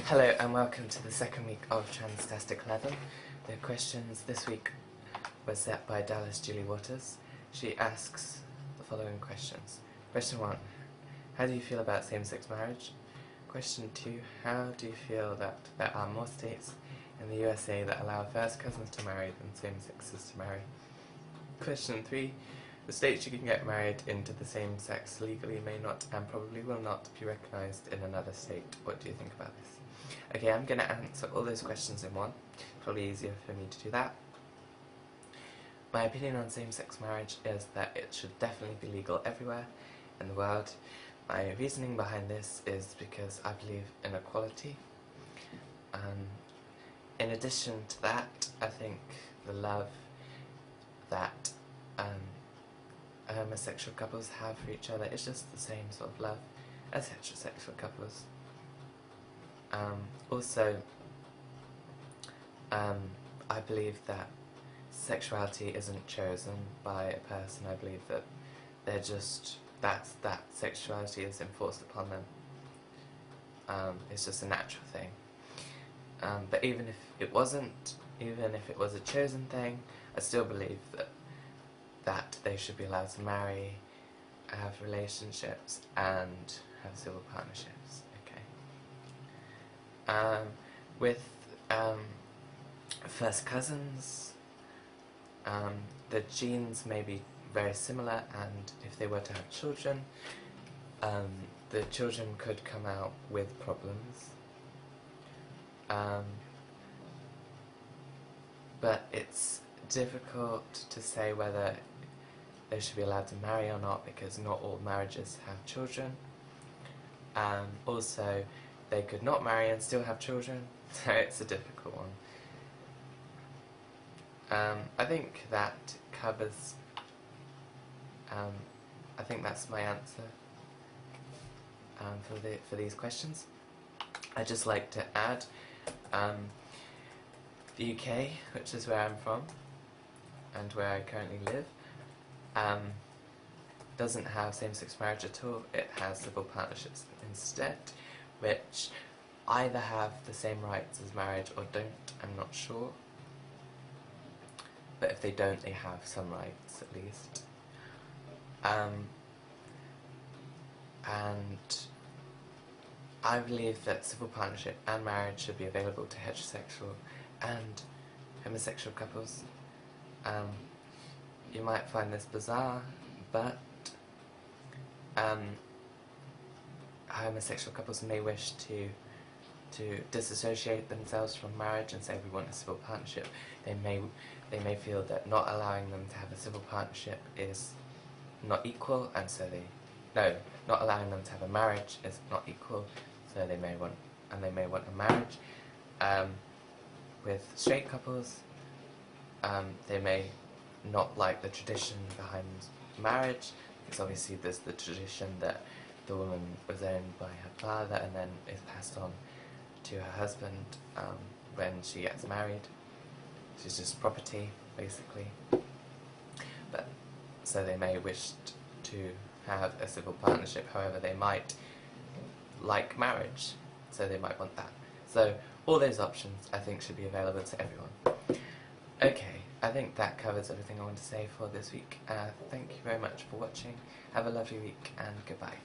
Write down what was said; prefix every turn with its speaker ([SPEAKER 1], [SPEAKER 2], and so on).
[SPEAKER 1] Hello and welcome to the second week of Transtastic 11. The questions this week were set by Dallas Julie Waters. She asks the following questions. Question 1. How do you feel about same-sex marriage? Question 2. How do you feel that there are more states in the USA that allow first cousins to marry than same-sexes to marry? Question 3. The states you can get married into the same sex legally may not and probably will not be recognised in another state. What do you think about this? Okay, I'm going to answer all those questions in one. Probably easier for me to do that. My opinion on same-sex marriage is that it should definitely be legal everywhere in the world. My reasoning behind this is because I believe in equality. In addition to that, I think the love that homosexual couples have for each other is just the same sort of love as heterosexual couples. I believe that sexuality isn't chosen by a person. I believe that they're just, that sexuality is enforced upon them. It's just a natural thing. But even if it wasn't, even if it was a chosen thing, I still believe that they should be allowed to marry, have relationships, and have civil partnerships. Okay. With first cousins, the genes may be very similar, and if they were to have children, the children could come out with problems. But it's difficult to say whether they should be allowed to marry or not, because not all marriages have children. Also, they could not marry and still have children, so it's a difficult one. I think that covers, I think that's my answer for these questions. I'd just like to add, the UK, which is where I'm from, and where I currently live, doesn't have same-sex marriage at all. It has civil partnerships instead, which either have the same rights as marriage or don't, I'm not sure. But if they don't, they have some rights at least. And I believe that civil partnership and marriage should be available to heterosexual and homosexual couples. You might find this bizarre, but homosexual couples may wish to disassociate themselves from marriage and say we want a civil partnership. They may feel that not allowing them to have a civil partnership is not equal, and so not allowing them to have a marriage is not equal, so they may want a marriage. With straight couples, they may not like the tradition behind marriage, because obviously there's the tradition that the woman was owned by her father and then is passed on to her husband when she gets married. She's just property, basically. But so they may wish to have a civil partnership, however they might like marriage, so they might want that. So all those options I think should be available to everyone. Okay, I think that covers everything I want to say for this week. Thank you very much for watching. Have a lovely week and goodbye.